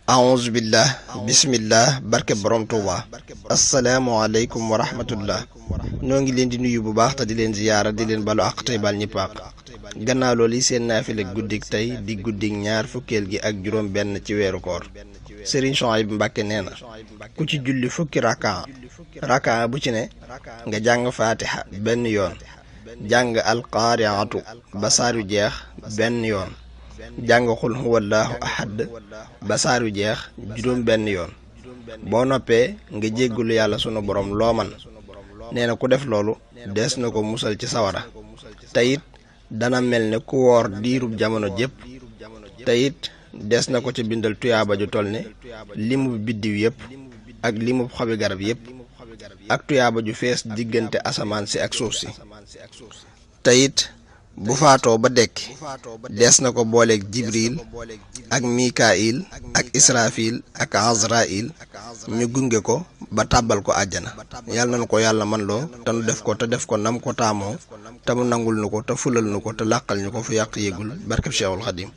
aouzu billah bismillah barke borom Tuuba asalaamualeykum wa rahmatullah noo ngi leen di nuyu bu baax te di leen ziyaara di leen balu àq tey bal ñëpp àq gannaaw loolu yi seen naafila guddik tey di guddik ñaar fukkeel gi ak juróom benn ci weeru koor Sëriñ Suhaybu Mbàkke nee na ku ci julli fukki rakaa bu ci ne nga jàng faatiha benn yoon jàng alqaariatu ba saaru jeex benn yoon jàng xul huwallaahu ahad ba saaru jeex juróom benn yoon boo noppee nga jéggulu yàlla sunu borom loo man nee na ku def loolu dees na ko musal ci sawara te it dana mel ne ku woor diirub jamono jépp te it des na ko ci bindal tuyaaba ju toll ne limub biddiw yépp ak limub xobi garab yépp ak tuyaaba ju fees diggante asamaan si ak suuf si te it bu faatoo ba dekki des na ko booleeg jibril ak mikail ak israfil ak azrail ñu gunge ko ba tàbbal ko àjjana yàlla nañu ko yàlla man loo te nu def ko te def ko nam ko taamoo te mu nangul nu ko te fulal nu ko te làqal ñu ko fu yàq yéegul barkeb Cheikhul Xadim